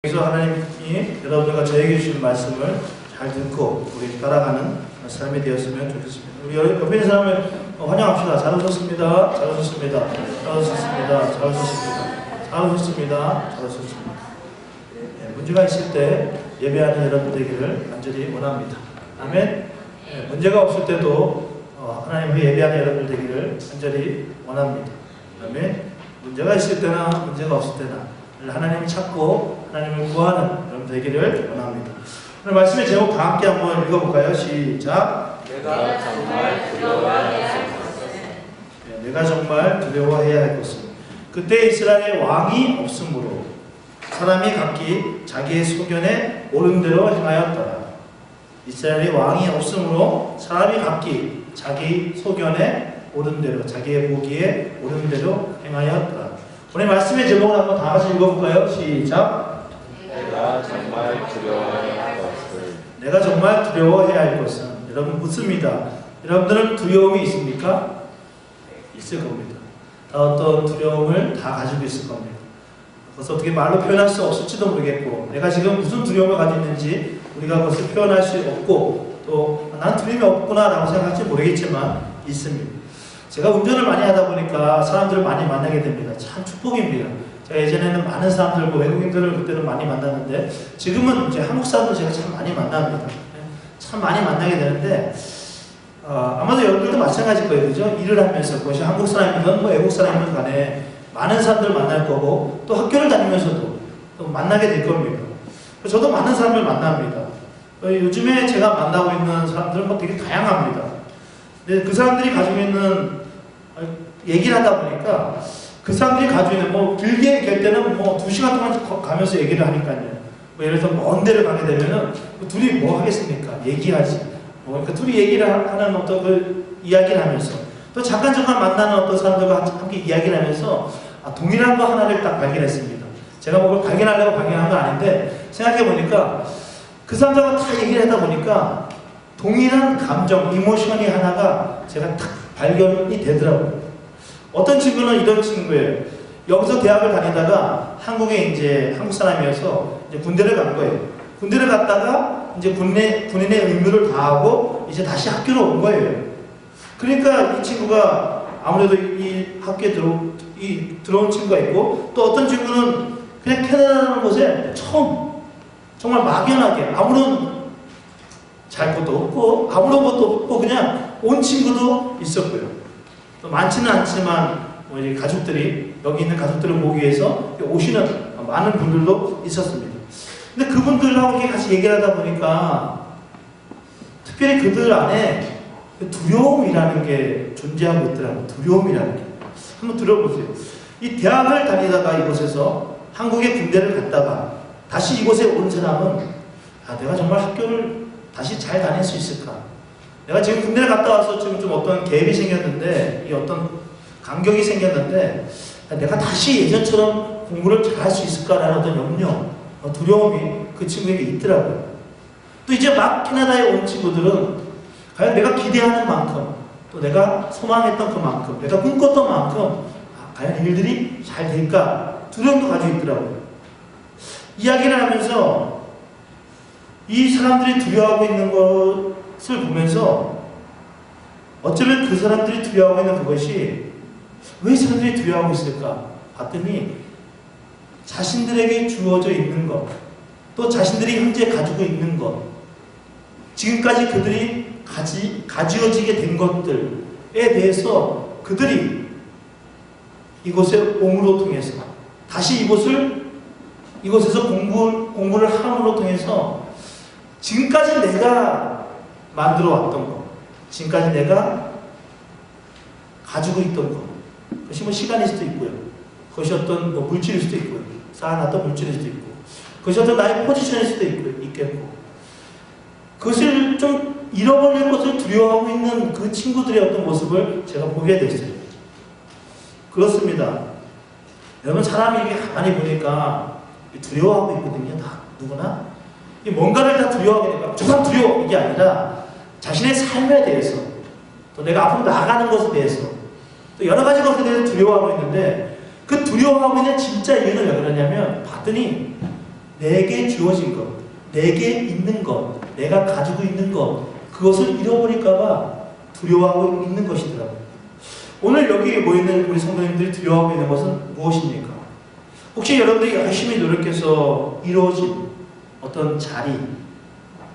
여기서 하나님이 여러분들과 저에게 주신 말씀을 잘 듣고 우리 따라가는 삶이 되었으면 좋겠습니다. 우리 옆에 있는 사람을 환영합시다. 잘 오셨습니다. 잘 오셨습니다. 잘 오셨습니다. 잘 오셨습니다. 잘 오셨습니다. 잘 오셨습니다. 문제가 있을 때 예배하는 여러분 되기를 간절히 원합니다. 아멘. 문제가 없을 때도 하나님을 예배하는 여러분 되기를 간절히 원합니다. 아멘. 문제가 있을 때나 문제가 없을 때나 하나님을 찾고 하나님을 구하는 여러분 되기를 원합니다. 오늘 말씀의 제목 다 함께 한번 읽어볼까요? 시작. 내가 정말 두려워해야 할 것은. 내가 정말 두려워해야 할 것은. 그때 이스라엘의 왕이 없으므로 사람이 각기 자기의 소견에 옳은 대로 행하였더라. 이스라엘의 왕이 없으므로 사람이 각기 자기 소견에 옳은 대로, 자기의 보기에 옳은 대로 행하였더라. 오늘 말씀의 제목을 한번 다 같이 읽어볼까요? 시작. 내가 정말 두려워해야 할 것을. 내가 정말 두려워해야 할 것은. 여러분 묻습니다. 여러분들은 두려움이 있습니까? 있을 겁니다. 어떤 두려움을 다 가지고 있을 겁니다. 그것을 어떻게 말로 표현할 수 없을지도 모르겠고, 내가 지금 무슨 두려움을 가지고 있는지 우리가 그것을 표현할 수 없고, 또 난 두려움이 없구나 라고 생각할지 모르겠지만 있습니다. 제가 운전을 많이 하다 보니까 사람들을 많이 만나게 됩니다. 참 축복입니다. 제가 예전에는 많은 사람들, 외국인들을 그때는 많이 만났는데, 지금은 이제 한국 사람들 제가 참 많이 만납니다. 참 많이 만나게 되는데, 아마도 여러분들도 마찬가지일 거예요. 그죠? 일을 하면서, 그것이 한국 사람이든 외국 사람이든 간에 많은 사람들을 만날 거고, 또 학교를 다니면서도 또 만나게 될 겁니다. 저도 많은 사람을 만납니다. 요즘에 제가 만나고 있는 사람들은 되게 다양합니다. 근데 그 사람들이 가지고 있는 얘기를 하다 보니까 그 사람들이 가지고 있는 길게 얘기할 때는 2시간 동안 가면서 얘기를 하니까요. 예를 들어서 먼 데를 가게 되면은 둘이 뭐 하겠습니까? 얘기하지. 그러니까 둘이 얘기를 하는 어떤 그 이야기를 하면서 또 잠깐 만나는 어떤 사람들과 함께 이야기를 하면서 동일한 거 하나를 딱 발견했습니다. 제가 뭘 발견하려고 발견한 건 아닌데 생각해 보니까 그 사람들과 다 얘기를 하다 보니까 동일한 감정, 이모션이 하나가 제가 딱 발견이 되더라고요. 어떤 친구는 이런 친구예요. 여기서 대학을 다니다가 한국에 이제 한국 사람이어서 이제 군대를 간 거예요. 군대를 갔다가 이제 군인의 의무를 다하고 이제 다시 학교로 온 거예요. 그러니까 이 친구가 아무래도 이 학교에 들어온 친구가 있고, 또 어떤 친구는 그냥 캐나다라는 곳에 처음 정말 막연하게 아무런 잘 것도 없고 아무런 것도 없고 그냥 온 친구도 있었고요. 또 많지는 않지만 우리 가족들이 여기 있는 가족들을 보기 위해서 오시는 많은 분들도 있었습니다. 근데 그분들하고 이렇게 같이 얘기를 하다 보니까 특별히 그들 안에 두려움이라는 게 존재하고 있더라고요. 두려움이라는 게. 한번 들어보세요. 이 대학을 다니다가 이곳에서 한국의 군대를 갔다가 다시 이곳에 온 사람은 내가 정말 학교를 다시 잘 다닐 수 있을까? 내가 지금 군대를 갔다 와서 지금 좀 어떤 갭이 생겼는데, 이 어떤 간격이 생겼는데, 내가 다시 예전처럼 공부를 잘 할 수 있을까라는 어떤 염려, 두려움이 그 친구에게 있더라고요. 또 이제 막 캐나다에 온 친구들은 과연 내가 기대하는 만큼, 또 내가 소망했던 그만큼, 내가 꿈꿨던 만큼, 과연 일들이 잘 될까? 두려움도 가지고 있더라고요. 이야기를 하면서 이 사람들이 두려워하고 있는 것을 보면서 어쩌면 그 사람들이 두려워하고 있는 그것이 왜 사람들이 두려워하고 있을까 봤더니 자신들에게 주어져 있는 것, 또 자신들이 현재 가지고 있는 것, 지금까지 그들이 가지어지게 된 것들에 대해서 그들이 이곳의 옹으로 통해서 다시 이곳에서 공부를 함으로 통해서 지금까지 내가 만들어 왔던 것, 지금까지 내가 가지고 있던 것, 그것이 시간일 수도 있고요. 그것이 어떤 물질일 수도 있고요. 쌓아놨던 물질일 수도 있고, 그것이 어떤 나의 포지션일 수도 있겠고, 그것을 좀 잃어버릴 것을 두려워하고 있는 그 친구들의 어떤 모습을 제가 보게 됐어요. 그렇습니다. 여러분, 사람이 이게 가만히 보니까 두려워하고 있거든요. 다 누구나 뭔가를 다 두려워하게 되니까 저 사람 두려워 이게 아니라 자신의 삶에 대해서, 또 내가 앞으로 나아가는 것에 대해서, 또 여러 가지 것에 대해서 두려워하고 있는데, 그 두려워하고 있는 진짜 이유는 왜 그러냐면 봤더니 내게 주어진 것, 내게 있는 것, 내가 가지고 있는 것, 그것을 잃어버릴까봐 두려워하고 있는 것이더라고요. 오늘 여기 모여있는 우리 성도님들이 두려워하고 있는 것은 무엇입니까? 혹시 여러분들이 열심히 노력해서 이루어진 어떤 자리,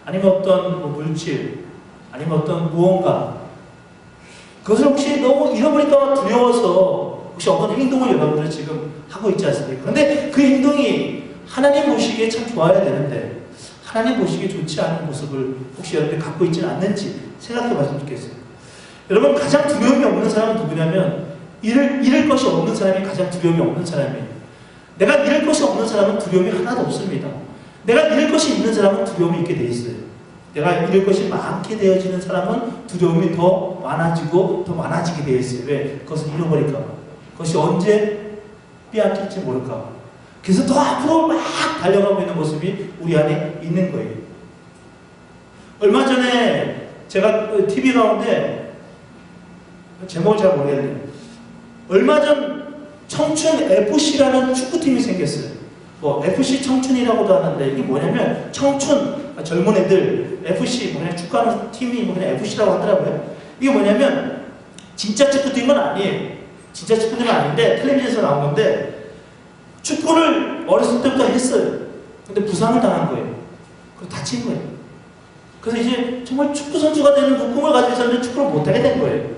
아니면 어떤 물질, 아니면 어떤 무언가, 그것을 혹시 너무 잃어버릴까 두려워서 혹시 어떤 행동을 여러분들 지금 하고 있지 않습니까? 그런데 그 행동이 하나님 보시기에 참 좋아야 되는데 하나님 보시기에 좋지 않은 모습을 혹시 여러분들이 갖고 있지는 않는지 생각해 봤으면 좋겠어요. 여러분, 가장 두려움이 없는 사람은 누구냐면 잃을 것이 없는 사람이 가장 두려움이 없는 사람이에요. 내가 잃을 것이 없는 사람은 두려움이 하나도 없습니다. 내가 잃을 것이 있는 사람은 두려움이 있게 돼 있어요. 내가 잃을 것이 많게 되어지는 사람은 두려움이 더 많아지고 더 많아지게 되어 있어요. 왜? 그것을 잃어버릴까 봐. 그것이 언제 빼앗길지 모를까 봐. 그래서 더 앞으로 막 달려가고 있는 모습이 우리 안에 있는 거예요. 얼마 전에 제가 TV 가운데 제목을 잘 모르겠네요. 얼마 전 청춘 FC라는 축구팀이 생겼어요. FC 청춘이라고도 하는데 이게 뭐냐면 청춘, 젊은 애들, FC, 그냥 축구하는 팀이 그냥 FC라고 하더라고요. 이게 뭐냐면 진짜 축구팀은 아니에요. 진짜 축구팀은 아닌데 텔레비전에서 나온 건데 축구를 어렸을 때부터 했어요. 근데 부상을 당한 거예요. 그래서 다친 거예요. 그래서 이제 정말 축구 선수가 되는 그 꿈을 가지고 있었는데 축구를 못하게 된 거예요.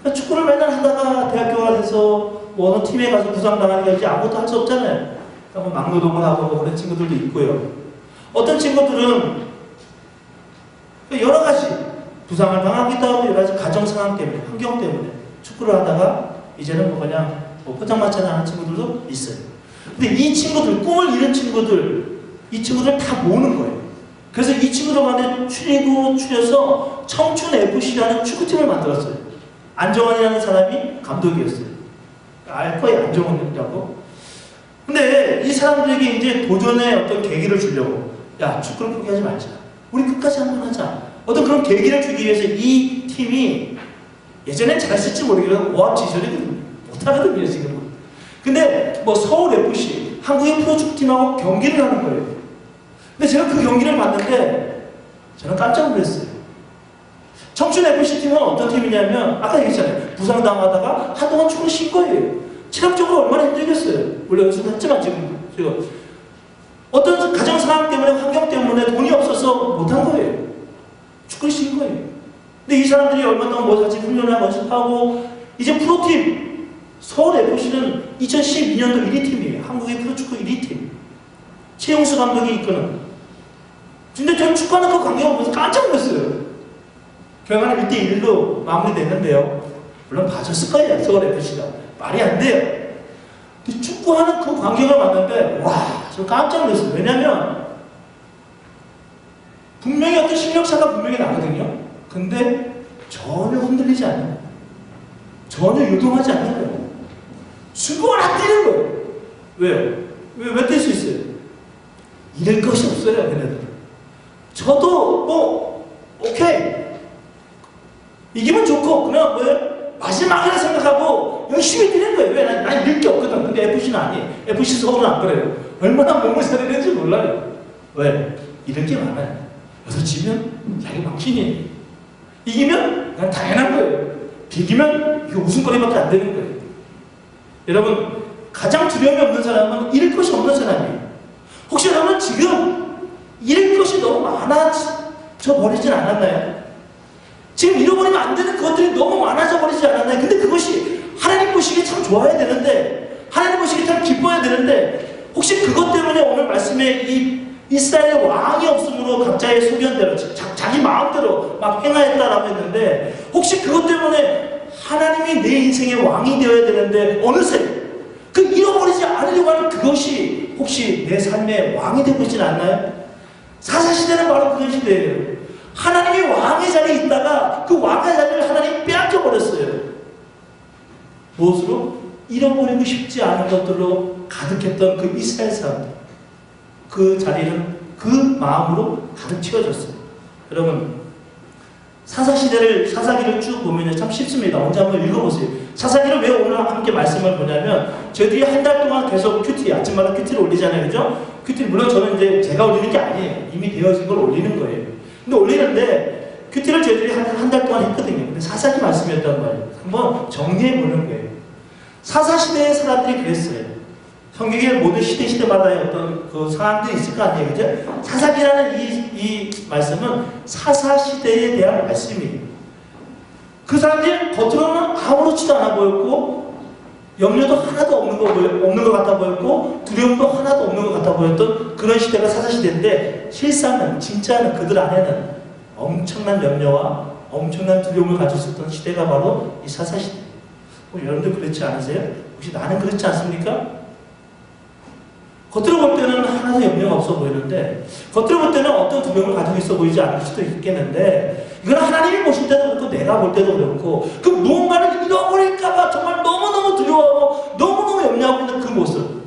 그러니까 축구를 맨날 하다가 대학교가 돼서 뭐 어느 팀에 가서 부상당하니까 이제 아무것도 할 수 없잖아요. 뭐 막노동을 하고 뭐 그런 친구들도 있고요. 어떤 친구들은 여러 가지 부상을 당하기도 하고 여러 가지 가정 상황 때문에, 환경 때문에 축구를 하다가 이제는 뭐 그냥 포장마차나 하는 친구들도 있어요. 근데 이 친구들, 꿈을 잃은 친구들, 이 친구들 다 모으는 거예요. 그래서 이 친구들 간에 추려서 청춘 FC라는 축구팀을 만들었어요. 안정환이라는 사람이 감독이었어요. 알 거예요, 안정환이라고. 근데 이 사람들에게 이제 도전의 어떤 계기를 주려고, 야, 축구를 포기하지 말자. 우리 끝까지 한번 하자. 어떤 그런 계기를 주기 위해서 이 팀이 예전엔 잘했을지 모르겠어요. 오합지졸이거든요. 못하거든요, 지금은. 근데 뭐 서울 FC, 한국의 프로축구팀하고 경기를 하는 거예요. 근데 제가 그 경기를 봤는데 저는 깜짝 놀랐어요. 청춘 FC팀은 어떤 팀이냐면 아까 얘기했잖아요. 부상당하다가 한동안 축구를 쉰 거예요. 체력적으로 얼마나 힘들겠어요. 물론 연습을 했지만 지금 어떤 가정 상황 때문에, 환경 때문에 돈이 없어서 못한 거예요. 축구를 쉰 거예요. 근데 이 사람들이 얼마 동안 뭐 같이 훈련을 하고 연습하고 이제 프로팀 서울 FC는 2012년도 1위 팀이에요. 한국의 프로축구 1위 팀. 최용수 감독이 이끄는. 근데 저는 축구하는 그 광경을 보면서 깜짝 놀랐어요. 결과는 1대1로 마무리됐는데요. 물론 봐줬을 거예요. 서울 FC가. 말이 안 돼요. 근데 축구하는 그 광경을 봤는데 와, 저 깜짝 놀랐어요. 왜냐면 분명히 어떤 실력차가 분명히 나거든요. 근데 전혀 흔들리지 않아요. 전혀 요동하지 않는 거예요. 순간 안 뛰는 거예요. 왜요? 왜 뛸 수 있어요? 잃을 것이 없어요, 얘네들. 저도 뭐 오케이 이기면 좋고 그냥 뭐예요? 마지막이라 생각하고 열심히 뛰는 거예요. 왜? 난 잃을 게 없거든. 근데 FC는 아니에요. FC 서울은 안 그래요. 얼마나 몸을 사리는지 몰라요. 왜? 잃을 게 많아요. 여기서 지면 자기 망신이에요. 이기면 그냥 당연한 거예요. 비기면 이거 웃음거리밖에 안 되는 거예요. 여러분, 가장 두려움이 없는 사람은 잃을 것이 없는 사람이에요. 혹시 여러분 지금 잃을 것이 너무 많아져 버리진 않았나요? 지금 잃어버리면 안 되는 것들이 너무 많아져 버리지 않았나요? 근데 그것이 하나님 보시기에 참 좋아야 되는데, 하나님 보시기에 참 기뻐야 되는데, 혹시 그것 때문에 오늘 말씀에 이 이스라엘의 왕이 없음으로 각자의 소견대로 자기 마음대로 막 행하였다라고 했는데, 혹시 그것 때문에 하나님이 내 인생의 왕이 되어야 되는데 어느새 그 잃어버리지 않으려고 하는 그것이 혹시 내 삶의 왕이 되고 있지는 않나요? 사사시대는 바로 그런 시대예요. 하나님이 왕의 자리에 있다가 그 왕의 자리를 하나님이 빼앗겨 버렸어요. 무엇으로? 잃어버리고 싶지 않은 것들로 가득했던 그 이스라엘 사람들. 그 자리는 그 마음으로 가득 채워졌어요. 여러분, 사사기를 쭉 보면 참 쉽습니다. 언제 한번 읽어보세요. 사사기를 왜 오늘 함께 말씀을 보냐면 저희들이 한 달 동안 계속 큐티, 아침마다 큐티를 올리잖아요. 그죠? 큐티 물론 저는 이제 제가 올리는 게 아니에요. 이미 되어진 걸 올리는 거예요. 근데 올리는데 큐티를 저희들이 한 달 동안 했거든요. 근데 사사기 말씀이었단 말이에요. 한번 정리해 보는 거예요. 사사시대의 사람들이 그랬어요. 성경의 모든 시대마다의 어떤 그 상황들이 있을 거 아니에요. 그죠? 사사기라는 이 말씀은 사사시대에 대한 말씀이에요. 그 사람들이 겉으로는 아무렇지도 않아 보였고, 염려도 하나도 없는 것 같아 보였고, 두려움도 하나도 없는 것 같아 보였던 그런 시대가 사사시대인데, 실상은, 진짜는 그들 안에는 엄청난 염려와 엄청난 두려움을 가지고 있었던 시대가 바로 이 사사시대. 여러분들 그렇지 않으세요? 혹시 나는 그렇지 않습니까? 겉으로 볼 때는 하나도 염려가 없어 보이는데, 겉으로 볼 때는 어떤 두려움을 가지고 있어 보이지 않을 수도 있겠는데, 이건 하나님이 보실 때도 그렇고 내가 볼 때도 그렇고, 그 무언가를 잃어버릴까봐 정말 너무너무 두려워하고 너무너무 염려하고 있는 그 모습.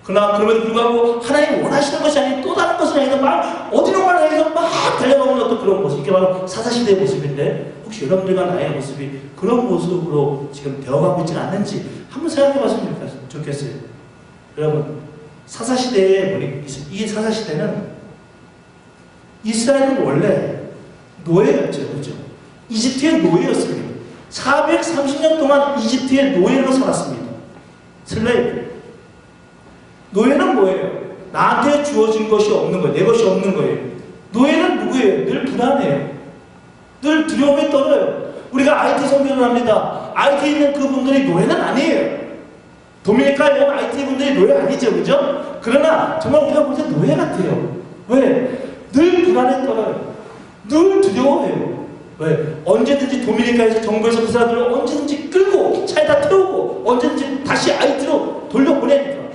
그러나 그럼에도 불구하고 하나님이 원하시는 것이 아닌 또 다른 것을 향해서 막 어디론가 향해서 막 달려가는 어떤 그런 모습. 이게 바로 사사시대의 모습인데, 혹시 여러분들과 나의 모습이 그런 모습으로 지금 되어가고 있지 않는지 한번 생각해 봤으면 좋겠어요. 여러분, 사사시대에, 이 사사시대는 이스라엘은 원래 노예였죠. 그죠? 이집트의 노예였습니다. 430년 동안 이집트의 노예로 살았습니다. 슬레이브. 노예는 뭐예요? 나한테 주어진 것이 없는 거예요. 내 것이 없는 거예요. 노예는 누구예요? 늘 불안해요. 늘 두려움에 떨어요. 우리가 IT 선교를 합니다. IT에 있는 그분들이 노예는 아니에요. 도미니카에 오면 IT 분들이 노예 아니죠. 그죠? 그러나 정말 우리가 볼 때 노예 같아요. 왜? 늘 불안에 떨어요. 늘 두려워해요. 왜? 언제든지 도미니카에서 정부에서 그 사람들을 언제든지 끌고 차에다 태우고 언제든지 다시 IT로 돌려보내니까.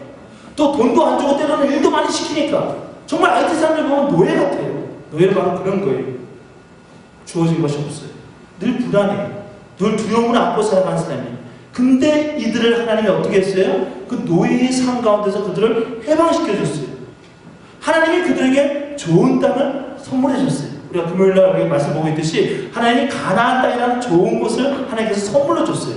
또 돈도 안 주고 때로는 일도 많이 시키니까. 정말 IT 사람들 보면 노예 같아요. 노예는 바로 그런 거예요. 주어진 것이 없어요. 늘 불안해요. 늘 두려움을 안고 살아가는 사람이에요. 근데 이들을 하나님이 어떻게 했어요? 그 노예의 삶 가운데서 그들을 해방시켜줬어요. 하나님이 그들에게 좋은 땅을 선물해줬어요. 우리가 금요일날 말씀 보고 있듯이 하나님이 가나안 땅이라는 좋은 곳을 하나님께서 선물로 줬어요.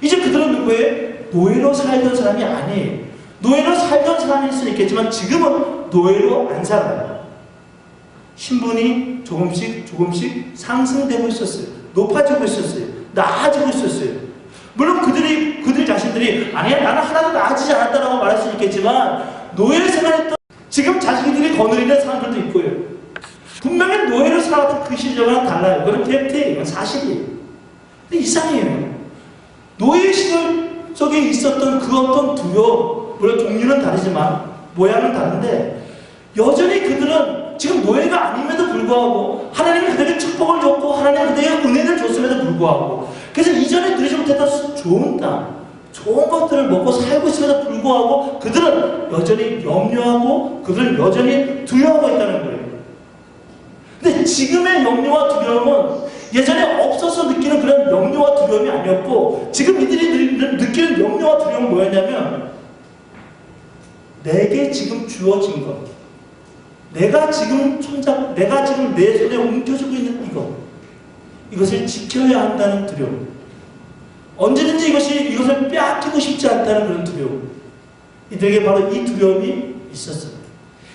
이제 그들은 누구예요? 노예로 살던 사람이 아니에요. 노예로 살던 사람일 수는 있겠지만 지금은 노예로 안 살아요. 신분이 조금씩 상승되고 있었어요. 높아지고 있었어요. 나아지고 있었어요. 물론 그들 자신들이 아니야 나는 하나도 나아지지 않았다라고 말할 수 있겠지만 노예를 생활했던 지금 자신들이 거느리는 사람들도 있고요. 분명히 노예로 살았던 그 시절과는 달라요. 그건 팩트예요. 이건 사실이에요. 근데 이상해요. 노예 시절 속에 있었던 그 어떤 두려움, 물론 종류는 다르지만 모양은 다른데 여전히 그들은 지금 노예가 아님에도 불구하고 하나님이 그들에게 축복을 줬고 하나님이 그들에게 은혜를 줬음에도 불구하고 그래서 이전에 누리지 못했던 좋은 땅, 좋은 것들을 먹고 살고 있음에도 불구하고 그들은 여전히 염려하고 그들은 여전히 두려워하고 있다는 거예요. 근데 지금의 염려와 두려움은 예전에 없어서 느끼는 그런 염려와 두려움이 아니었고 지금 이들이 느끼는 염려와 두려움은 뭐였냐면 내게 지금 주어진 것, 내가 지금 내 손에 움켜쥐고 있는 이것을 지켜야 한다는 두려움. 언제든지 이것을 빼앗기고 싶지 않다는 그런 두려움. 이들에게 바로 이 두려움이 있었어요.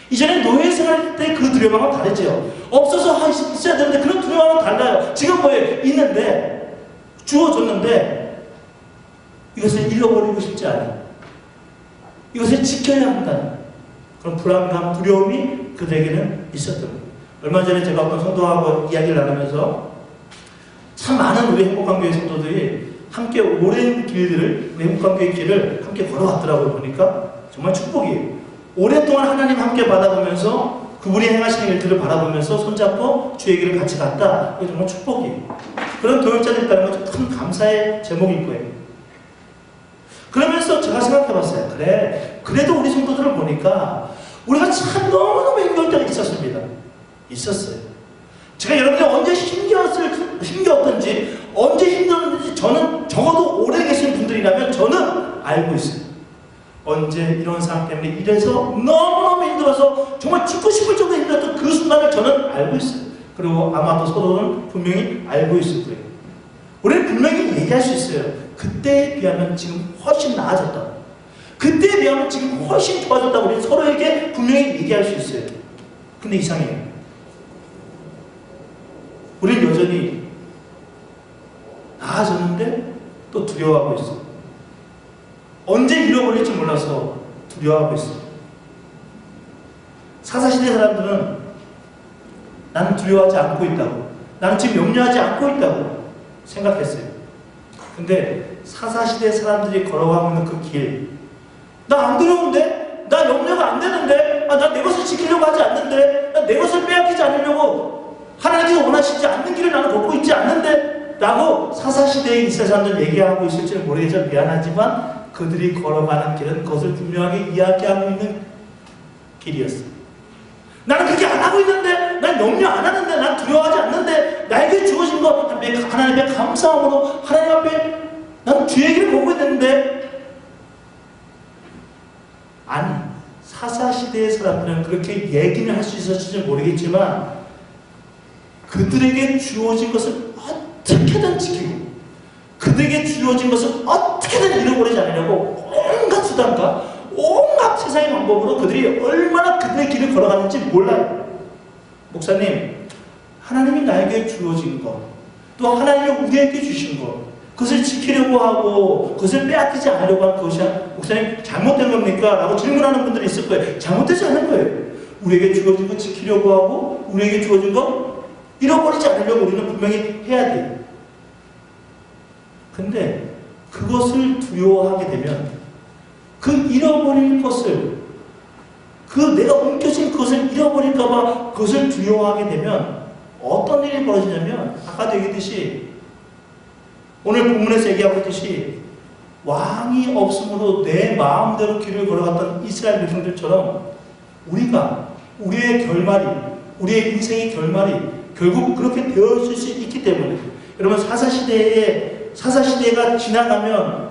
이전에 노예 생활 때 그 두려움하고 다르죠. 없어서 있어야 되는데 그런 두려움하고 달라요. 지금 뭐예요? 있는데 주어졌는데 이것을 잃어버리고 싶지 않아요. 이것을 지켜야 한다는 그런 불안감, 두려움이 그들에게는 있었던 거예요. 얼마 전에 제가 어떤 성도하고 이야기를 나누면서 참 많은 우리 행복한교회 성도들이 함께 오랜 길들을, 우리 행복한교회 길을 함께 걸어왔더라고요. 보니까 정말 축복이에요. 오랫동안 하나님 함께 받아보면서 그분이 행하시는 일들을 바라보면서 손잡고 주의 길을 같이 갔다. 그게 정말 축복이에요. 그런 교역자들이 있다는 건 큰 감사의 제목일 거예요. 그러면서 제가 생각해봤어요. 그래도 우리 성도들을 보니까 우리가 참 너무너무 힘겨울 때가 있었어요. 제가 여러분이 언제 힘겨웠던지 언제 힘들었는지 저는 적어도 오래 계신 분들이라면 저는 알고 있어요. 언제 이런 상황 때문에 이래서 너무너무 힘들어서 정말 죽고 싶을 정도로 힘들었던 그 순간을 저는 알고 있어요. 그리고 아마도 서로는 분명히 알고 있을 거예요. 우리는 분명히 얘기할 수 있어요. 그때에 비하면 지금 훨씬 나아졌다. 그때에 비하면 지금 훨씬 좋아졌다고 우리 서로에게 분명히 얘기할 수 있어요. 근데 이상해요. 우리는 여전히 나아졌는데 또 두려워하고 있어. 언제 잃어버릴지 몰라서 두려워하고 있어. 사사시대 사람들은 나는 두려워하지 않고 있다고, 나는 지금 염려하지 않고 있다고 생각했어요. 근데 사사시대 사람들이 걸어가고 있는 그 길, 나 안 두려운데? 나 염려가 안 되는데? 나 내 것을 지키려고 하지 않는데? 나 내 것을 빼앗기지 않으려고 하나님께서 원하시지 않는 길을 나는 걷고 있지 않는데? 라고 사사시대의 이스라엘 사람들 얘기하고 있을지는 모르겠지만 미안하지만 그들이 걸어가는 길은 그것을 분명하게 이야기하고 있는 길이었어요. 나는 그렇게 안 하고 있는데, 난 염려 안 하는데, 난 두려워하지 않는데, 나에게 주어진 것 하나님 앞에 감사함으로 하나님 앞에 난 주의 길을 보고 있는데, 아니, 사사시대의 사람들은 그렇게 얘기는 할 수 있었을지 모르겠지만 그들에게 주어진 것을 어떻게든 지키고 그들에게 주어진 것을 어떻게든 잃어버리지 않으려고 온갖 수단과 온갖 세상의 방법으로 그들이 얼마나 그들의 길을 걸어가는지 몰라요. 목사님, 하나님이 나에게 주어진 것, 또 하나님이 우리에게 주신 것, 그것을 지키려고 하고 그것을 빼앗기지 않으려고 하는 그것이 목사님 잘못된 겁니까? 라고 질문하는 분들이 있을 거예요. 잘못되지 않은 거예요. 우리에게 주어진 것 지키려고 하고 우리에게 주어진 것 잃어버리지 않으려고 우리는 분명히 해야 돼요. 근데 그것을 두려워하게 되면 그 잃어버릴 것을, 그 내가 옮겨진 그것을 잃어버릴까봐 그것을 두려워하게 되면 어떤 일이 벌어지냐면 아까도 얘기했듯이 오늘 본문에서 얘기하고 있듯이 왕이 없으므로 내 마음대로 길을 걸어갔던 이스라엘 백성들처럼 우리가 우리의 결말이, 우리의 인생의 결말이 결국 그렇게 되어질 수 있기 때문에 여러분 사사시대가 지나가면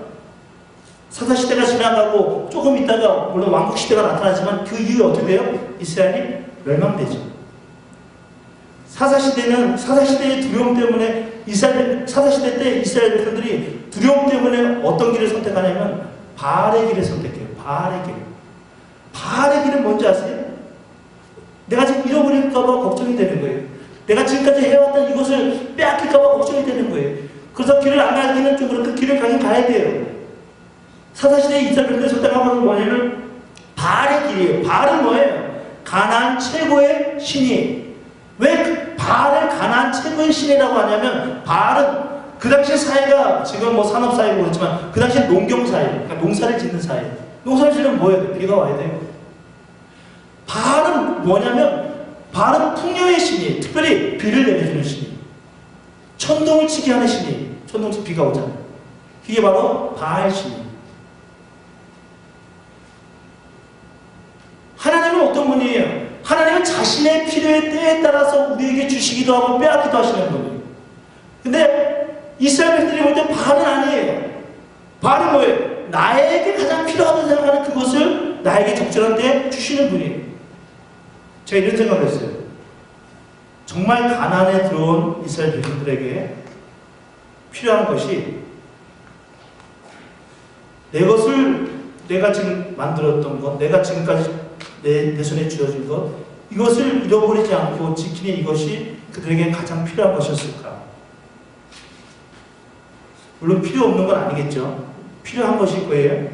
사사시대가 지나가고 조금 있다가 물론 왕국시대가 나타나지만 그 이후에 어떻게 돼요? 이스라엘이 멸망되죠. 사사시대의 두려움 때문에 사사시대 때 이스라엘 백성들이 두려움 때문에 어떤 길을 선택하냐면 바알의 길을 선택해요. 바알의 길. 바알의 길은 뭔지 아세요? 내가 지금 잃어버릴까봐 걱정이 되는 거예요. 내가 지금까지 해왔던 이것을 빼앗길까봐 걱정이 되는 거예요. 그래서 길을 안 가기는 좀 그렇고 길을 가야 돼요. 사사시대의 이스라엘 백성들이 선택한 것은 뭐냐면 바알의 길이에요. 바알은 뭐예요? 가나안 최고의 신이. 왜 바알을 가나안 최고의 신이라고 하냐면 바알은 그 당시 사회가 지금 뭐 산업사회고 그렇지만 그 당시 농경사회, 그러니까 농사를 짓는 사회. 농사를 짓는 뭐예요? 비가 와야 돼요. 바알은 뭐냐면 바알은 풍요의 신이에요. 특별히 비를 내려주는 신이에요. 천둥을 치게 하는 신이에요. 천둥 치게 비가 오잖아요. 이게 바로 바알 신이에요. 하나님은 어떤 분이에요? 하나님은 자신의 필요의 때에 따라서 우리에게 주시기도 하고 빼앗기도 하시는 분이에요. 근데 이스라엘 백성들이 볼 때 바알은 아니에요. 바알은 뭐예요? 나에게 가장 필요하다고 생각하는 그것을 나에게 적절한 때에 주시는 분이에요. 제가 이런 생각을 했어요. 정말 가나안에 들어온 이스라엘 백성들에게 필요한 것이 내 것을 내가 지금 만들었던 것, 내가 지금까지 내 손에 쥐어진 것, 이것을 잃어버리지 않고 지키는 이것이 그들에게 가장 필요한 것이었을까? 물론 필요 없는 건 아니겠죠. 필요한 것일 거예요.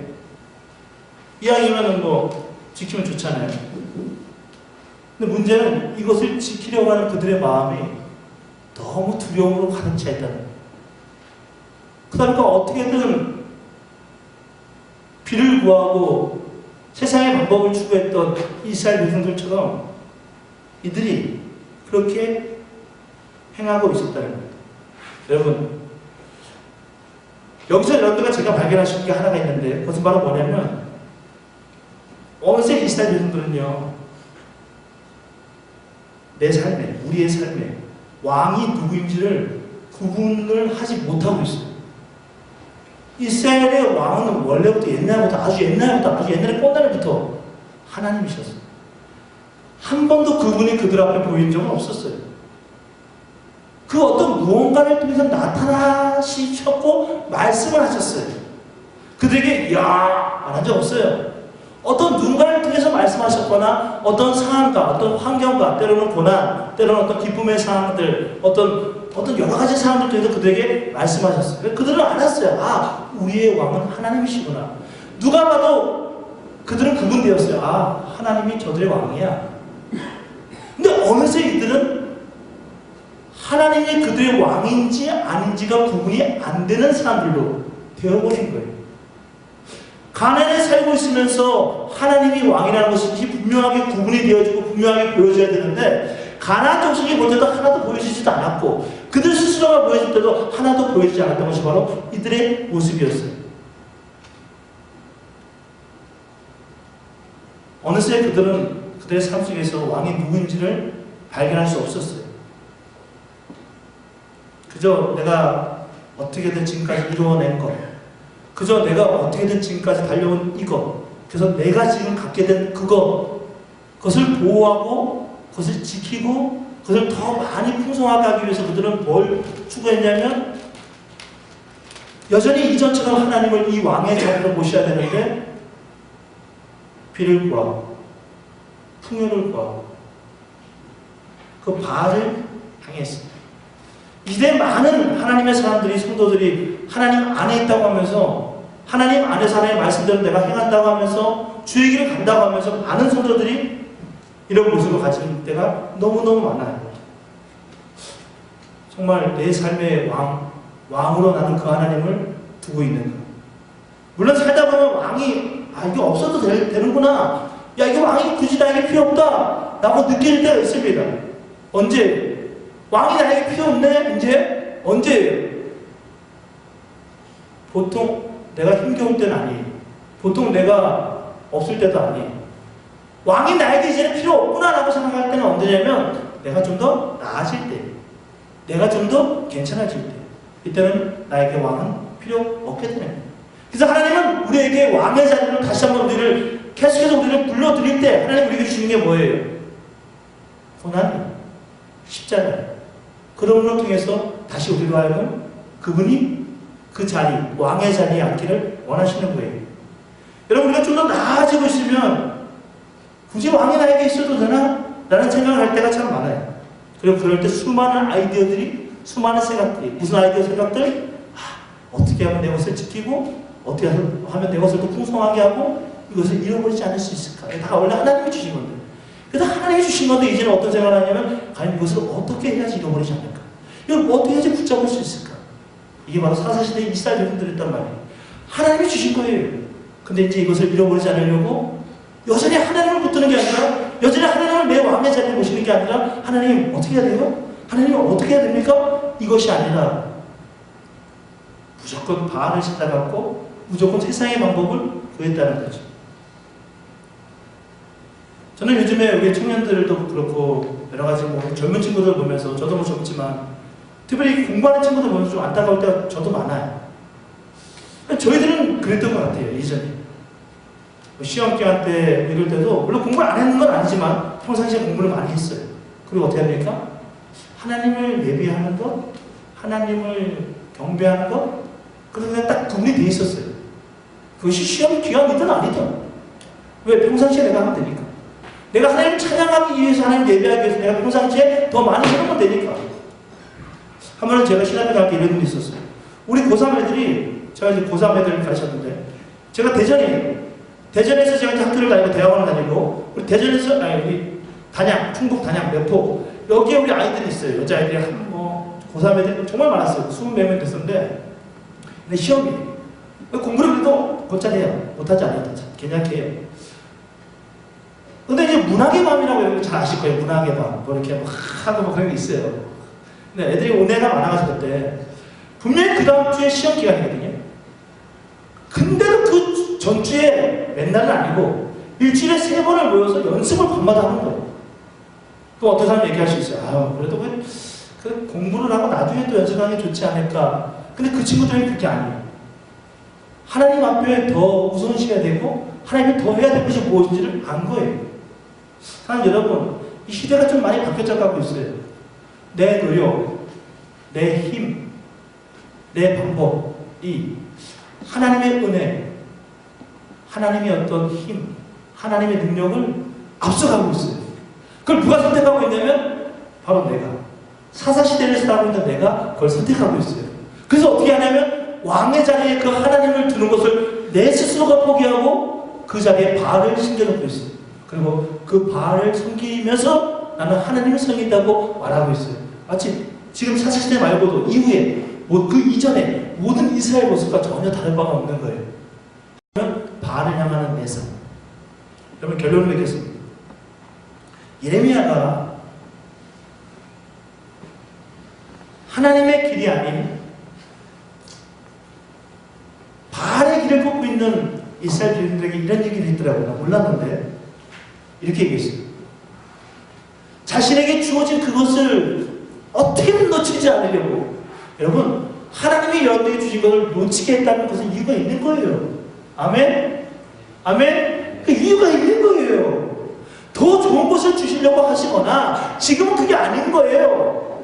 이왕이면 뭐 지키면 좋잖아요. 근데 문제는 이것을 지키려고 하는 그들의 마음이 너무 두려움으로 가득 차 있다는 거예요. 그러니까 어떻게든 비를 구하고 세상의 방법을 추구했던 이스라엘 백성들처럼 이들이 그렇게 행하고 있었다는 겁니다. 여러분, 여기서 여러분들과 제가 발견하신 게 하나가 있는데 그것은 바로 뭐냐면 어느새 이스라엘 백성들은요, 내 삶에, 우리의 삶에 왕이 누구인지를 구분을 하지 못하고 있어요. 이스라엘의 왕은 원래부터 옛날부터 아주 옛날에 꽃날부터 하나님이셨어요. 한 번도 그분이 그들 앞에 보인 적은 없었어요. 그 어떤 무언가를 통해서 나타나시셨고 말씀을 하셨어요. 그들에게 야 말한 적 없어요. 어떤 누군가를 통해서 말씀하셨거나 어떤 상황과 어떤 환경과 때로는 고난, 때로는 어떤 기쁨의 상황들, 어떤 여러 가지 상황들 통해서 그들에게 말씀하셨어요. 그들은 알았어요. 아, 우리의 왕은 하나님이시구나. 누가 봐도 그들은 그분 되었어요. 아, 하나님이 저들의 왕이야. 근데 어느새 이들은 하나님이 그들의 왕인지 아닌지가 구분이 안 되는 사람들로 되어버린 거예요. 가나안에 살고 있으면서 하나님이 왕이라는 것이 분명하게 구분이 되어지고 분명하게 보여져야 되는데 가나안 족속이 볼 때도 하나도 보여지지도 않았고 그들 스스로가 보여질 때도 하나도 보여지지 않았던 것이 바로 이들의 모습이었어요. 어느새 그들은 그들의 삶 속에서 왕이 누구인지를 발견할 수 없었어요. 그저 내가 어떻게든 지금까지 이루어낸 것, 그저 내가 어떻게든 지금까지 달려온 이것, 그래서 내가 지금 갖게 된 그것을 보호하고 그것을 지키고 그것을 더 많이 풍성하게 하기 위해서 그들은 뭘 추구했냐면 여전히 이전처럼 하나님을 이 왕의 자리로 모셔야 되는데 비를 구하고 풍요를 구하고 그 바알을 향했습니다. 이제 많은 하나님의 사람들이, 성도들이 하나님 안에 있다고 하면서 하나님 안에서 하나님의 말씀대로 내가 행한다고 하면서 주의 길을 간다고 하면서 많은 성도들이 이런 모습을 가지는 때가 너무너무 많아요. 정말 내 삶의 왕으로 나는 그 하나님을 두고 있는가. 물론 살다 보면 왕이 이게 없어도 되는구나. 야, 이게 왕이 굳이 나에게 필요 없다 라고 느낄 때가 있습니다. 언제? 왕이 나에게 필요 없네? 이제? 언제예요? 보통 내가 힘겨울 때는 아니에요. 보통 내가 없을 때도 아니에요. 왕이 나에게 이제는 필요 없구나 라고 생각할 때는 언제냐면 내가 좀 더 나아질 때, 내가 좀 더 괜찮아질 때, 이때는 나에게 왕은 필요 없게 되는 거예요. 그래서 하나님은 우리에게 왕의 자리로 다시 한번 우리를 계속해서 우리를 불러드릴 때 하나님 우리에게 주는 게 뭐예요? 고난, 십자가. 그런 걸 통해서 다시 우리로 하여금 그분이 그 자리, 왕의 자리에 앉기를 원하시는 거예요. 여러분, 우리가 좀 더 나아지고 있으면 굳이 왕이 나에게 있어도 되나? 라는 생각을 할 때가 참 많아요. 그리고 그럴 때 수많은 아이디어들이, 수많은 생각들이, 무슨 아이디어 생각들? 어떻게 하면 내 것을 지키고 어떻게 하면 내 것을 더 풍성하게 하고 이것을 잃어버리지 않을 수 있을까? 다 원래 하나님이 주신 건데. 그래서 하나님이 주신 건데 이제는 어떤 생각을 하냐면 과연 이것을 어떻게 해야지 잃어버리지 않을까? 이걸 어떻게 해야지 붙잡을 수 있을까? 이게 바로 사사시대의 이스라엘 백성들이었단 말이에요. 하나님이 주신 거예요. 근데 이제 이것을 잃어버리지 않으려고 여전히 하나님을 붙드는 게 아니라 여전히 하나님을 내 왕의 자리에 모시는 게 아니라 하나님 어떻게 해야 돼요? 하나님 어떻게 해야 됩니까? 이것이 아니라 무조건 바알을 찾아갔고 무조건 세상의 방법을 구했다는 거죠. 저는 요즘에 우리 청년들도 그렇고 여러 가지 젊은 친구들 보면서 저도 젊지만 특별히 공부하는 친구들 보면서 좀 안타까울 때가 저도 많아요. 저희들은 그랬던 것 같아요. 예전에 시험 기간 때 이럴 때도 물론 공부를 안 했는 건 아니지만 평상시에 공부를 많이 했어요. 그리고 어떻게 합니까? 하나님을 예비하는 것, 하나님을 경배하는 것, 그래서 그냥 딱 구분이 돼 있었어요. 그것이 시험 기간이든 아니든 왜? 평상시에 내가 하면 되니까. 내가 하나님을 찬양하기 위해서, 하나님 예배하기 위해서 내가 평상시에 더 많이 해놓으면 되니까. 한 번은 제가 신학교 갈 때 이런 일이 있었어요. 우리 고3 애들이, 제가 이제 고3 애들을 가르쳤는데, 제가 대전에서 제가 이제 학교를 다니고 대학원을 다니고, 우리 대전에서, 우리 충북 단양, 매포, 여기에 우리 아이들이 있어요. 여자아이들이 고3 애들이 정말 많았어요. 20몇 명 됐었는데, 근데 시험이, 공부를 그래도 곧잘 해요. 못하지 않아요. 괜찮게 해요. 근데 이제 문학의 밤이라고 여러분 잘 아실 거예요. 문학의 밤. 뭐 이렇게 하고 그런 게 있어요. 근데 애들이 온해가 많아가지고 그때 분명히 그 다음 주에 시험 기간이거든요. 근데도 그 전주에 맨날은 아니고 일주일에 3번을 모여서 연습을 밤마다 하는 거예요. 또 어떤 사람 얘기할 수 있어요. 그래도 그 공부를 하고 나중에 또 연습하는 게 좋지 않을까. 근데 그 친구들은 그게 아니에요. 하나님 앞에 더 우선시해야 되고 하나님이 더 해야 될 것이 무엇인지를 안 거예요. 사실 여러분, 이 시대가 좀 많이 바뀌어져가고 있어요. 내 노력, 내 힘, 내 방법이 하나님의 은혜, 하나님의 어떤 힘, 하나님의 능력을 앞서가고 있어요. 그걸 누가 선택하고 있냐면 바로 내가, 사사시대를 살아가고 있는 내가 그걸 선택하고 있어요. 그래서 어떻게 하냐면 왕의 자리에 그 하나님을 두는 것을 내 스스로가 포기하고 그 자리에 바알을 심겨놓고 있어요. 그리고 그 바알을 섬기면서 나는 하나님을 섬긴다고 말하고 있어요. 마치 지금 사사시대 말고도 이후에 그 이전에 모든 이스라엘 모습과 전혀 다른 바가 없는 거예요. 그러면 바알을 향하는 내 삶. 여러분 결론을 맺겠습니다. 예레미야가 하나님의 길이 아닌 바알의 길을 걷고 있는 이스라엘 백성들에게 이런 얘기를 했더라고요. 몰랐는데 이렇게 얘기했어요. 자신에게 주어진 그것을 어떻게든 놓치지 않으려고. 여러분 하나님이 여러분에게 주신 것을 놓치게 했다는 것은 이유가 있는 거예요. 아멘? 아멘? 그 이유가 있는 거예요. 더 좋은 것을 주시려고 하시거나 지금은 그게 아닌 거예요.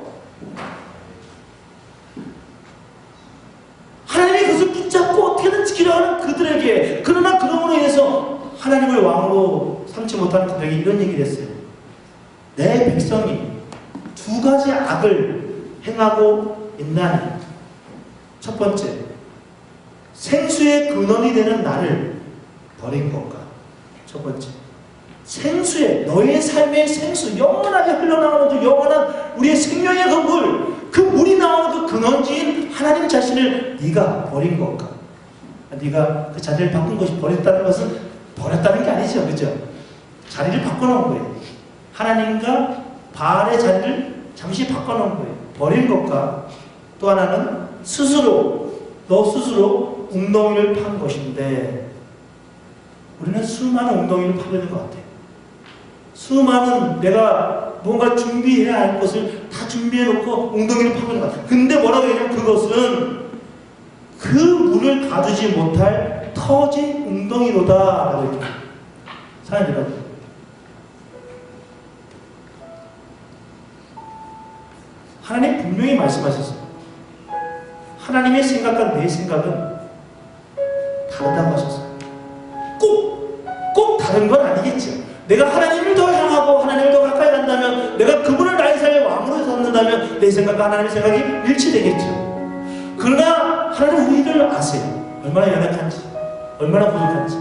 하나님이 그것을 붙잡고 어떻게든 지키려고 하는 그들에게, 그러나 그럼으로 인해서 하나님을 왕으로 삼지 못하는 그들에게 이런 얘기를 했어요. 내 백성이 두 가지 악을 행하고 있나니, 첫 번째, 생수의 근원이 되는 나를 버린 건가? 첫 번째, 생수의, 너의 삶의 생수, 영원하게 흘러나오는 그 영원한 우리의 생명의 그 물, 그 물이 나오는 그 근원지인 하나님 자신을 네가 버린 건가? 네가 그 자리를 바꾼 것이 버렸다는 것은 버렸다는 게 아니죠, 그죠? 자리를 바꿔놓은 거예요. 하나님과 바알의 자리를 잠시 바꿔놓은 거예요. 버린 것과 또 하나는 스스로, 너 스스로 웅덩이를 판 것인데, 우리는 수많은 웅덩이를 파고 있는 것 같아요. 수많은 내가 뭔가 준비해야 할 것을 다 준비해놓고 웅덩이를 파고 있는 것 같아요. 근데 뭐라고 얘기하면 그것은 그 물을 가두지 못할 터진 웅덩이로다 라고 얘기해요. 사랑하는 여러분, 하나님 분명히 말씀하셨어요. 하나님의 생각과 내 생각은 다르다고 하셨어요. 꼭 다른 건 아니겠죠. 내가 하나님을 더 향하고 하나님을 더 가까이 간다면, 내가 그분을 나의 삶의 왕으로 삼는다면 내 생각과 하나님의 생각이 일치되겠죠. 그러나 하나님 우리를 아세요. 얼마나 연약한지, 얼마나 부족한지.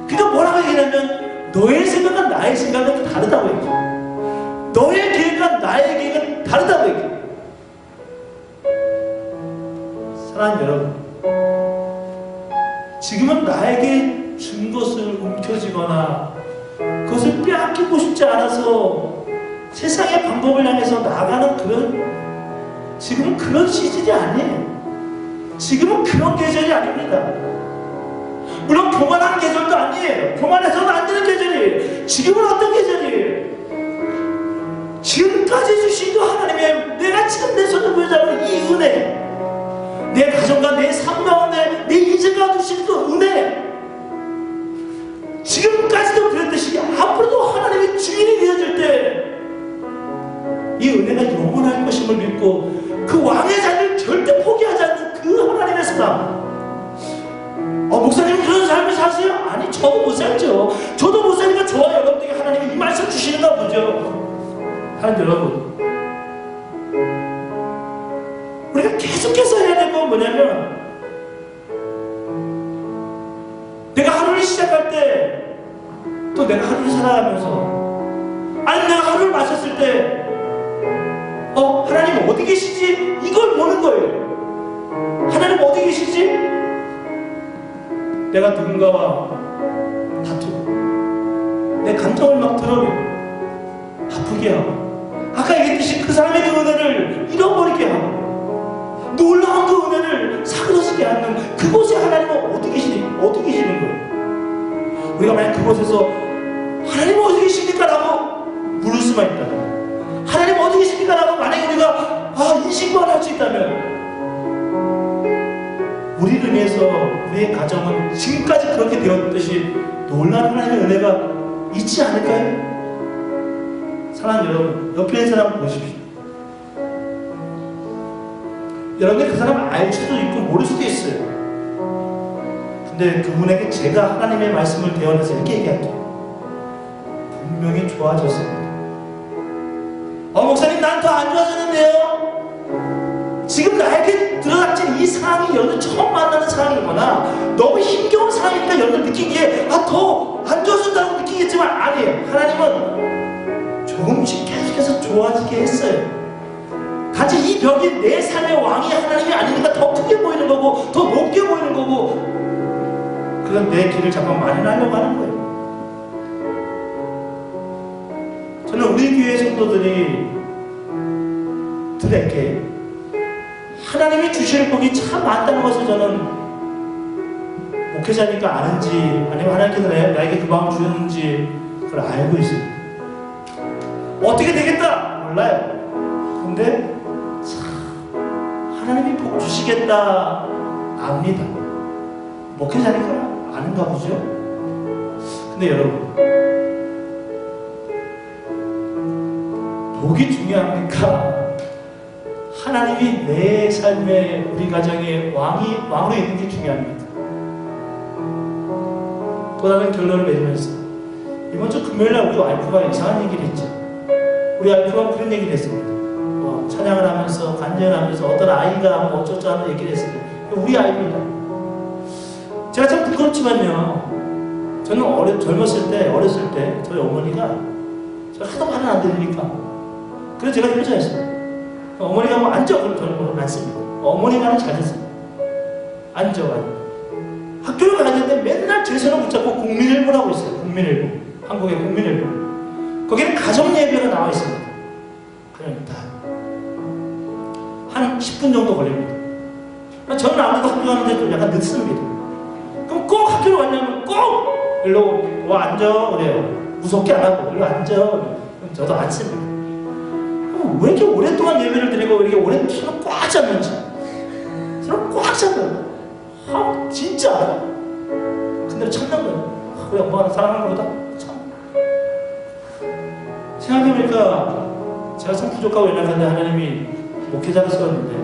그러니까 뭐라고 얘기하냐면 너의 생각과 나의 생각은 다르다고 얘기해요. 너의 계획과 나의 계획은 다르다고 얘기해요. 사랑하는 여러분, 지금은 나에게 준 것을 움켜쥐거나 그것을 빼앗기고 싶지 않아서 세상의 방법을 향해서 나아가는 지금은 그런 시즌이 아니에요. 지금은 그런 계절이 아닙니다. 물론 교만한 계절도 아니에요. 교만해서는 안 되는 계절이에요. 지금은 어떤 계절이에요? 지금까지 주신 그 하나님의, 내가 지금 내 손을 보여주는 이 은혜, 내 가정과 내 삶 가운데 내 인생과 주신 그 은혜, 지금까지도 그랬듯이 앞으로도 하나님의 주인이 되어질 때 이 은혜가 영원할 것임을 믿고 그 왕의 자리를 절대 포기하지 않는 그 하나님의 사람. 목사님 그런 삶을 사세요? 아니, 저도 못 살죠. 저도 못 사니까 저와 여러분들에게 하나님이 이 말씀 주시는가 보죠. 하나님 여러분, 우리가 계속해서 해야 될 건 뭐냐면, 내가 하루를 시작할 때, 또 내가 하루를 살아가면서, 아니 내가 하루를 마셨을 때 하나님 어디 계시지? 이걸 보는 거예요. 하나님 어디 계시지? 내가 누군가와 다투고 내 감정을 막 드러내고 아프게 하고, 아까 얘기했듯이 그 사람의 그 은혜를 잃어버리게 하고 놀라운 그 은혜를 사그러지게 하는 그곳에 하나님은 어디 계시는 거예요. 우리가 만약 그곳에서 하나님 어디 계십니까? 라고 물을 수만 있다면, 하나님 어디 계십니까? 라고 만약에 우리가 인식만 할 수 있다면, 우리를 위해서 우리의 가정은 지금까지 그렇게 되었듯이 놀라운 하나님의 은혜가 있지 않을까요? 사랑하는 여러분, 옆에 있는 사람 보십시오. 여러분이 그 사람을 알 수도 있고 모를 수도 있어요. 근데 그분에게 제가 하나님의 말씀을 대언해서 이렇게 얘기할게요. 분명히 좋아졌습니다. 목사님, 난 더 안 좋아졌는데요? 지금 나에게 들어닥친 이 상황이 여러분 처음 만나는 상황이거나 너무 힘겨운 상황이니까 여러분 느끼기에 더 안 좋아진다고 느끼겠지만 아니에요. 하나님은 조금씩 계속해서 좋아지게 했어요. 단지 이 벽이 내 삶의 왕이 하나님이 아니니까 더 크게 보이는 거고 더 높게 보이는 거고, 그건 내 길을 잠깐 마련하려고 하는 거예요. 저는 우리 교회 성도들에게 하나님이 주실 복이 참 많다는 것을 저는 목회자니까 아는지 아니면 하나님께서 나에게 그 마음을 주셨는지 그걸 알고 있습니다. 어떻게 되겠다 몰라요. 근데 하나님이 복 주시겠다 압니다. 목회자니까 아는가 보죠. 근데 여러분, 복이 중요합니까? 하나님이 내 삶에, 우리 가정의 왕으로 있는 게 중요합니다. 또 다른 결론을 맺으면서 이번 주 금요일날 우리 와이프가 이상한 얘기를 했죠. 우리 와이프가 그런 얘기를 했습니다. 찬양을 하면서 간증을 하면서 어떤 아이가 어쩌고 하는 얘기를 했습니다. 우리 아이입니다. 제가 참 부끄럽지만요, 저는 어렸을 때 저희 어머니가 제가 하도 말을 안 들으니까 그래서 제가 효자였습니다. 어머니가 뭐 앉아 그럼 저는 뭐 앉습니다. 어머니 말은 잘 듣습니다. 앉아. 학교를 가는데 맨날 제 손을 붙잡고 국민일보라고 있어요. 국민일보, 한국의 국민일보. 거기는 가정예배가 나와 있습니다. 그러니까 한 10분 정도 걸립니다. 저는 아무래도 학교 가는데 좀 약간 늦습니다. 그럼 꼭 학교로 가려면 꼭 일로 와 앉아 그래요. 무섭게 안 하고 일로 앉아. 그럼 저도 앉습니다. 그럼 왜 이렇게 오랫동안 예배를 드리고 왜 이렇게 오래 손을 꽉 잡는지, 손을 꽉 잡아요. 진짜. 근데 참는 거예요. 우리 엄마가 사랑하는 거다. 참. 생각해보니까 제가 참 부족하고 연약한데 하나님이 목회자를 쓰었는데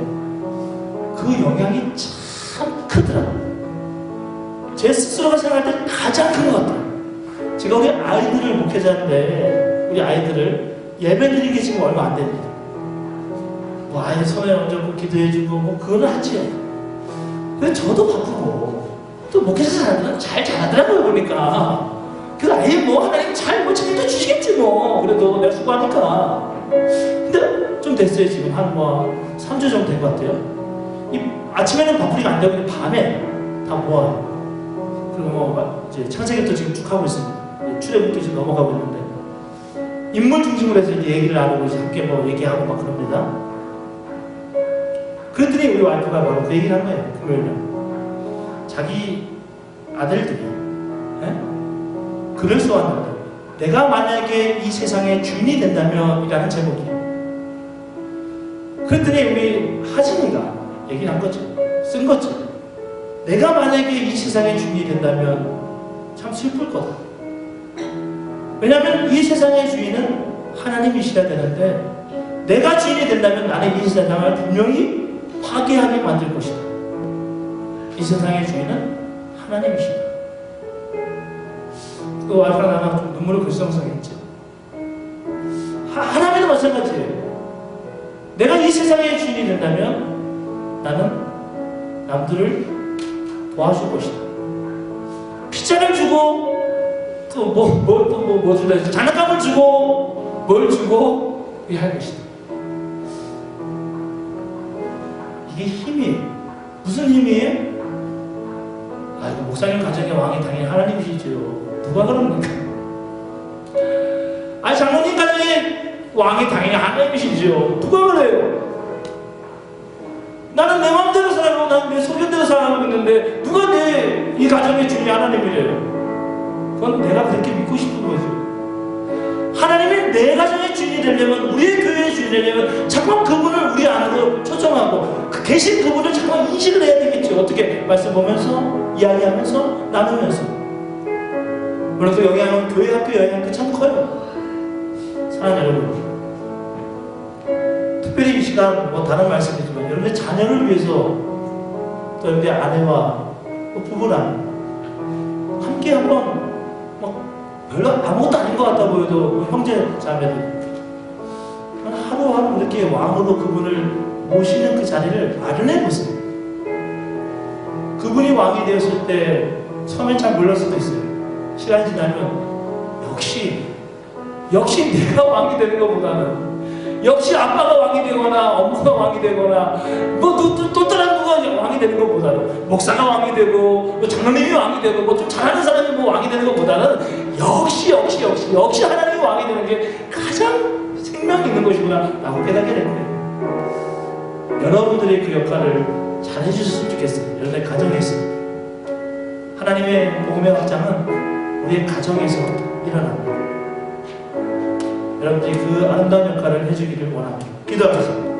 그 영향이 참 크더라고요. 제 스스로가 생각할 때 가장 큰 것 같아요. 제가 우리 아이들을 목회자인데 우리 아이들을 예배드리기 지금 얼마 안 됩니다. 뭐 아이 손에 얹고 기도해주고 뭐 그거는 하지요. 근데 저도 바쁘고 또 목회자 잘 자라더라고요. 보니까 그래서 아예 뭐 하나님 잘 뭐 책임져 주시겠지 뭐. 그래도 내가 수고하니까. 근데 좀 됐어요. 지금 한 뭐 3주 정도 된 것 같아요. 아침에는 바쁘니까 안 되고 밤에 다 모아요. 그리고 뭐 이제 창세기부터 지금 쭉 하고 있습니다. 출애굽부터 지금 넘어가고 있는데 인물 중심으로 해서 이제 얘기를 나누고 함께 뭐 얘기하고 막 그럽니다. 그랬더니 우리 와이프가 바로 그 얘기를 한 거예요. 금요일날 자기 아들들이 글을 써왔는데 내가 만약에 이 세상의 주인이 된다면 이라는 제목이에요. 그랬더니 우리 하진이가 얘기를 한 거죠. 쓴 거죠. 내가 만약에 이 세상의 주인이 된다면 참 슬플 거다. 왜냐하면 이 세상의 주인은 하나님이시라 되는데 내가 주인이 된다면 나는 이 세상을 분명히 파괴하게 만들 것이다. 이 세상의 주인은 하나님이시다. 그 와이프가 나랑 좀 눈물을 글썽썽했죠. 하나님도 마찬가지예요. 내가 이 세상의 주인이 된다면 나는 남들을 도와줄 것이다. 피자를 주고 또 뭐 준다 해서 장난감을 주고 뭘 주고 이렇게 할 것이다. 이게 힘이에요. 무슨 힘이에요? 이거 목사님 가정의 왕이 당연히 하나님이시죠. 누가 그럽니까? 장로님 가정의 왕이 당연히 하나님이시죠. 누가 그래요? 나는 내 마음대로 살고 나는 내 소견대로 살아가고 있는데 누가 내 이 가정의 주인이 하나님이래요? 그건 내가 그렇게 믿고 싶은 거죠. 하나님이 내 가정의 주인이 되려면, 우리의 교회의 주인이 되려면 잠깐 그분을 우리 안으로 초청하고 계신 그분을 잠깐 인식을 해야 되겠죠. 어떻게? 말씀 보면서, 이야기하면서, 나누면서. 물론 그 영향은 교회 학교 영향도 참 커요. 사랑하는 여러분, 특별히 이 시간 뭐 다른 말씀이지만 여러분의 자녀를 위해서 또 여러분의 아내와 또 부부랑 함께 한번 별로 아무것도 아닌 것 같아 보여도 형제 자매들 하루하루 이렇게 왕으로 그분을 모시는 그 자리를 마련해 보세요. 그분이 왕이 되었을 때 처음엔 잘 몰랐을 수도 있어요. 시간이 지나면 역시 내가 왕이 되는 것보다는, 역시 아빠가 왕이 되거나 엄마가 왕이 되거나 또 다른 누가 왕이 되는 것보다는, 목사가 왕이 되고 장로님이 왕이 되고 뭐 좀 잘하는 사람이 뭐 왕이 되는 것보다는 역시 하나님이 왕이 되는 게 가장 생명이 있는 것이구나 라고 깨닫게 된 거예요. 여러분들이 그 역할을 잘 해주셨으면 좋겠어요. 여러분의 가정에서. 하나님의 복음의 확장은 우리의 가정에서 일어납니다. 여러분들이 그 아름다운 역할을 해주기를 원합니다. 기도하겠습니다.